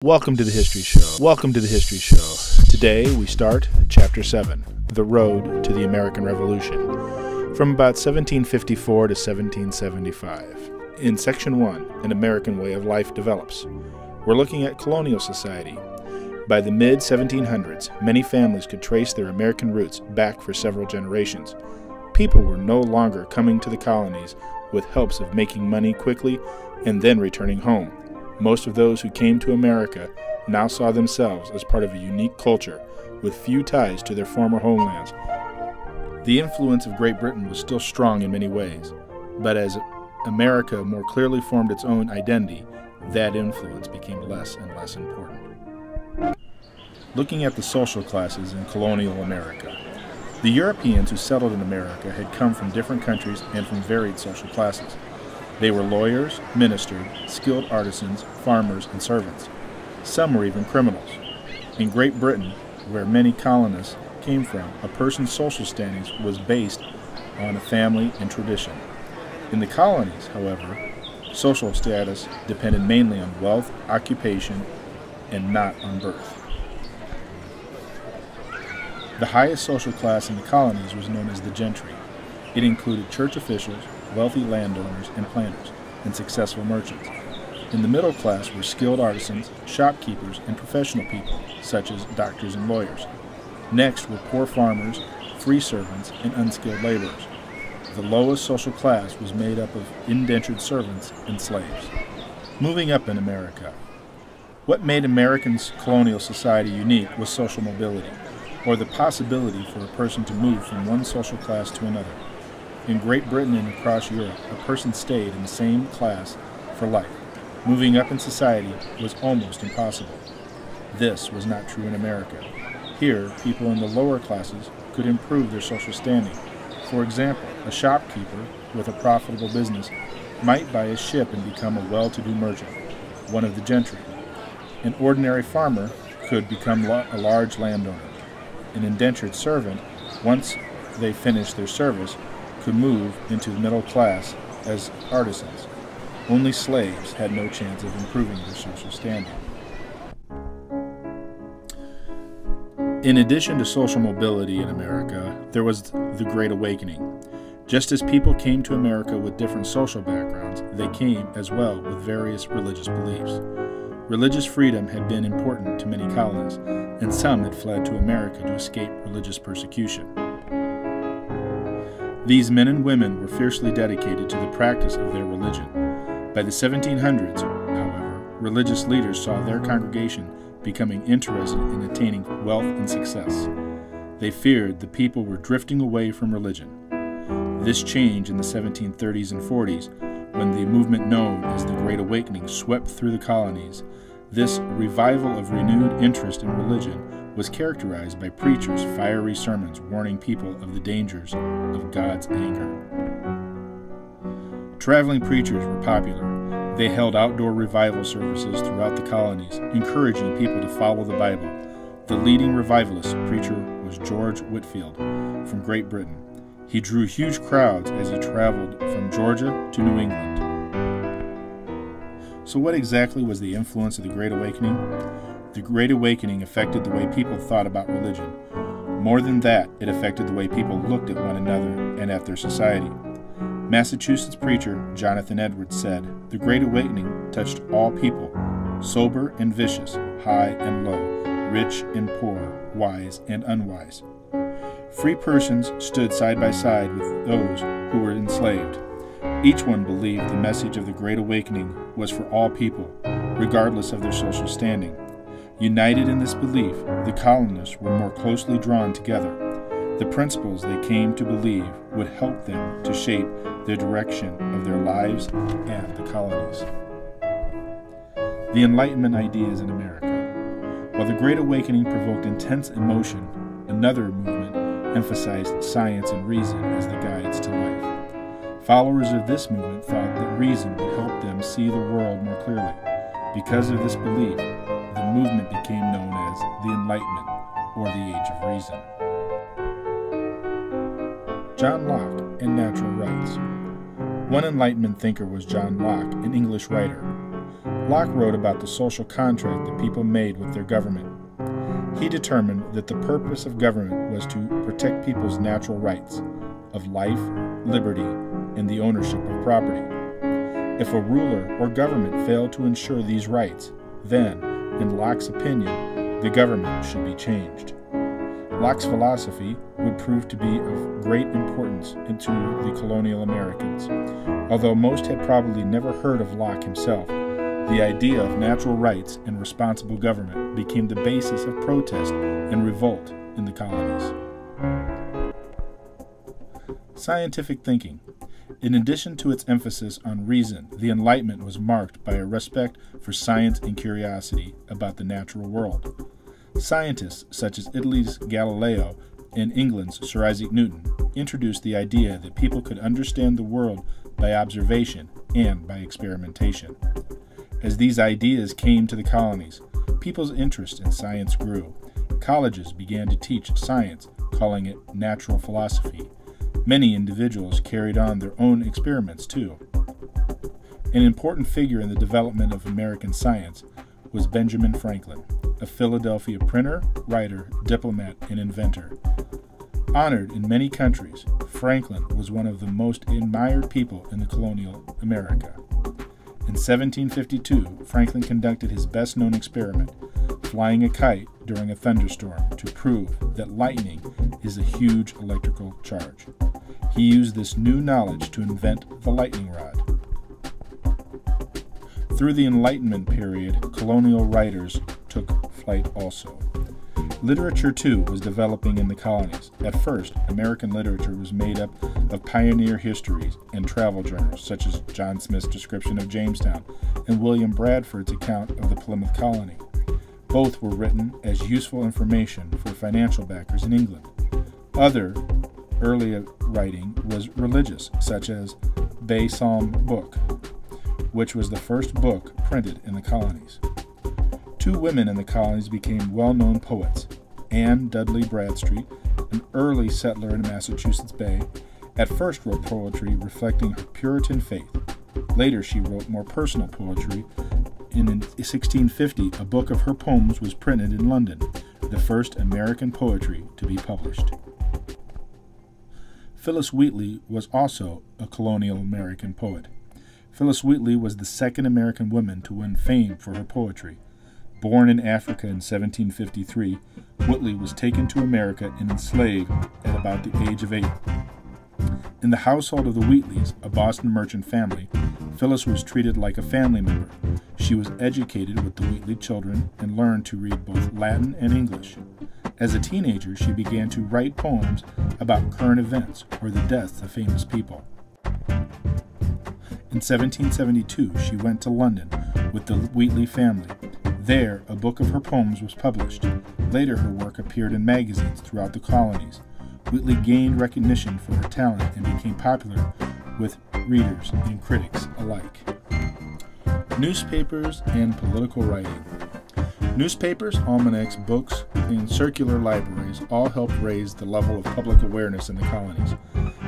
Welcome to the History Show. Welcome to the History Show. Today we start Chapter 7, The Road to the American Revolution, from about 1754 to 1775. In Section 1, an American way of life develops. We're looking at colonial society. By the mid-1700s, many families could trace their American roots back for several generations. People were no longer coming to the colonies with hopes of making money quickly and then returning home. Most of those who came to America now saw themselves as part of a unique culture with few ties to their former homelands. The influence of Great Britain was still strong in many ways, but as America more clearly formed its own identity, that influence became less and less important. Looking at the social classes in colonial America, the Europeans who settled in America had come from different countries and from varied social classes. They were lawyers, ministers, skilled artisans, farmers, and servants. Some were even criminals. In Great Britain, where many colonists came from, a person's social standing was based on a family and tradition. In the colonies, however, social status depended mainly on wealth, occupation, and not on birth. The highest social class in the colonies was known as the gentry. It included church officials, wealthy landowners and planters, and successful merchants. In the middle class were skilled artisans, shopkeepers, and professional people, such as doctors and lawyers. Next were poor farmers, free servants, and unskilled laborers. The lowest social class was made up of indentured servants and slaves. Moving up in America. What made Americans' colonial society unique was social mobility, or the possibility for a person to move from one social class to another. In Great Britain and across Europe, a person stayed in the same class for life. Moving up in society was almost impossible. This was not true in America. Here, people in the lower classes could improve their social standing. For example, a shopkeeper with a profitable business might buy a ship and become a well-to-do merchant, one of the gentry. An ordinary farmer could become a large landowner. An indentured servant, once they finished their service, could move into the middle class as artisans. Only slaves had no chance of improving their social standing. In addition to social mobility in America, there was the Great Awakening. Just as people came to America with different social backgrounds, they came as well with various religious beliefs. Religious freedom had been important to many colonies, and some had fled to America to escape religious persecution. These men and women were fiercely dedicated to the practice of their religion. By the 1700s, however, religious leaders saw their congregation becoming interested in attaining wealth and success. They feared the people were drifting away from religion. This change in the 1730s and 40s, when the movement known as the Great Awakening swept through the colonies, this revival of renewed interest in religion was characterized by preachers' fiery sermons warning people of the dangers of God's anger. Traveling preachers were popular. They held outdoor revival services throughout the colonies, encouraging people to follow the Bible. The leading revivalist preacher was George Whitefield from Great Britain. He drew huge crowds as he traveled from Georgia to New England. So what exactly was the influence of the Great Awakening? The Great Awakening affected the way people thought about religion. More than that, it affected the way people looked at one another and at their society. Massachusetts preacher Jonathan Edwards said, "The Great Awakening touched all people, sober and vicious, high and low, rich and poor, wise and unwise. Free persons stood side by side with those who were enslaved. Each one believed the message of the Great Awakening was for all people, regardless of their social standing. United in this belief, the colonists were more closely drawn together. The principles they came to believe would help them to shape the direction of their lives and the colonies." The Enlightenment ideas in America. While the Great Awakening provoked intense emotion, another movement emphasized science and reason as the guides to life. Followers of this movement thought that reason would help them see the world more clearly. Because of this belief, the movement became known as the Enlightenment, or the Age of Reason. John Locke and natural rights. One Enlightenment thinker was John Locke, an English writer. Locke wrote about the social contract that people made with their government. He determined that the purpose of government was to protect people's natural rights of life, liberty, and the ownership of property. If a ruler or government failed to ensure these rights, then, in Locke's opinion, the government should be changed. Locke's philosophy would prove to be of great importance to the colonial Americans. Although most had probably never heard of Locke himself, the idea of natural rights and responsible government became the basis of protest and revolt in the colonies. Scientific thinking. In addition to its emphasis on reason, the Enlightenment was marked by a respect for science and curiosity about the natural world. Scientists such as Italy's Galileo and England's Sir Isaac Newton introduced the idea that people could understand the world by observation and by experimentation. As these ideas came to the colonies, people's interest in science grew. Colleges began to teach science, calling it natural philosophy. Many individuals carried on their own experiments too. An important figure in the development of American science was Benjamin Franklin, a Philadelphia printer, writer, diplomat, and inventor. Honored in many countries, Franklin was one of the most admired people in the colonial America. In 1752, Franklin conducted his best-known experiment, flying a kite during a thunderstorm to prove that lightning is a huge electrical charge. He used this new knowledge to invent the lightning rod. Through the Enlightenment period, colonial writers took flight also. Literature, too, was developing in the colonies. At first, American literature was made up of pioneer histories and travel journals, such as John Smith's description of Jamestown and William Bradford's account of the Plymouth colony. Both were written as useful information for financial backers in England. Other early writing was religious, such as Bay Psalm Book, which was the first book printed in the colonies. Two women in the colonies became well-known poets. Anne Dudley Bradstreet, an early settler in Massachusetts Bay, at first wrote poetry reflecting her Puritan faith. Later she wrote more personal poetry. In 1650, a book of her poems was printed in London, the first American poetry to be published. Phillis Wheatley was also a colonial American poet. Phillis Wheatley was the second American woman to win fame for her poetry. Born in Africa in 1753, Wheatley was taken to America and enslaved at about the age of 8. In the household of the Wheatleys, a Boston merchant family, Phillis was treated like a family member. She was educated with the Wheatley children and learned to read both Latin and English. As a teenager, she began to write poems about current events or the deaths of famous people. In 1772, she went to London with the Wheatley family. There, a book of her poems was published. Later, her work appeared in magazines throughout the colonies. Wheatley gained recognition for her talent and became popular with readers and critics alike. Newspapers and political writing. Newspapers, almanacs, books, and circular libraries all helped raise the level of public awareness in the colonies.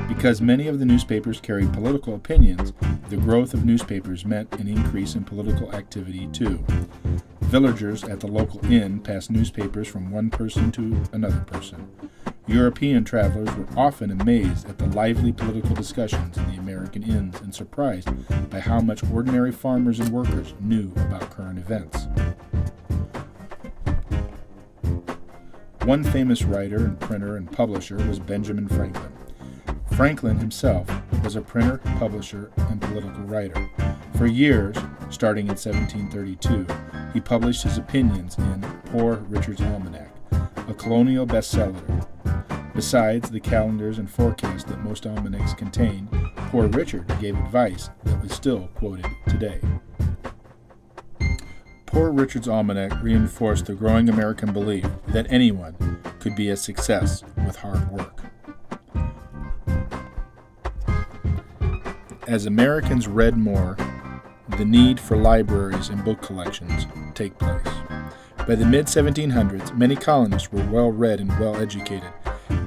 Because many of the newspapers carried political opinions, the growth of newspapers meant an increase in political activity too. Villagers at the local inn passed newspapers from one person to another person. European travelers were often amazed at the lively political discussions in the American inns and surprised by how much ordinary farmers and workers knew about current events. One famous writer and printer and publisher was Benjamin Franklin. Franklin himself was a printer, publisher, and political writer. For years, starting in 1732, he published his opinions in Poor Richard's Almanac, a colonial bestseller. Besides the calendars and forecasts that most almanacs contain, Poor Richard gave advice that was still quoted today. Poor Richard's Almanac reinforced the growing American belief that anyone could be a success with hard work. As Americans read more, the need for libraries and book collections take place. By the mid-1700s, many colonists were well-read and well-educated.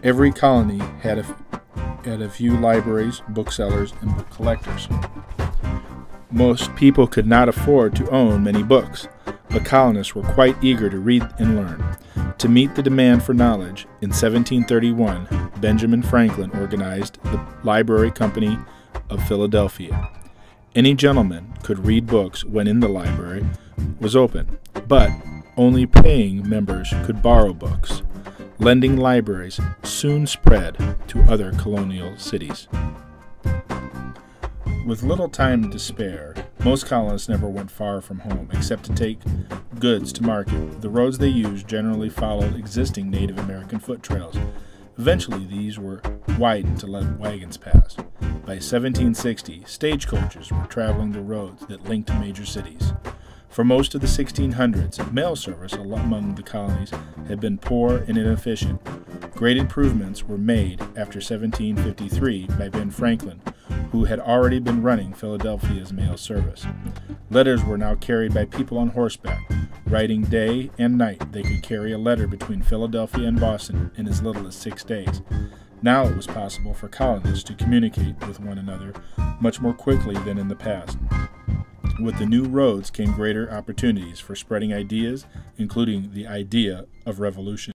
Every colony had a few libraries, booksellers, and book collectors. Most people could not afford to own many books, but colonists were quite eager to read and learn. To meet the demand for knowledge, in 1731, Benjamin Franklin organized the Library Company of Philadelphia. Any gentleman could read books when in the library was open, but only paying members could borrow books. Lending libraries soon spread to other colonial cities. With little time to spare, most colonists never went far from home except to take goods to market. The roads they used generally followed existing Native American foot trails. Eventually, these were widened to let wagons pass. By 1760, stagecoaches were traveling the roads that linked major cities. For most of the 1600s, mail service among the colonies had been poor and inefficient. Great improvements were made after 1753 by Ben Franklin, who had already been running Philadelphia's mail service. Letters were now carried by people on horseback. Riding day and night, they could carry a letter between Philadelphia and Boston in as little as 6 days. Now it was possible for colonists to communicate with one another much more quickly than in the past. With the new roads came greater opportunities for spreading ideas, including the idea of revolution.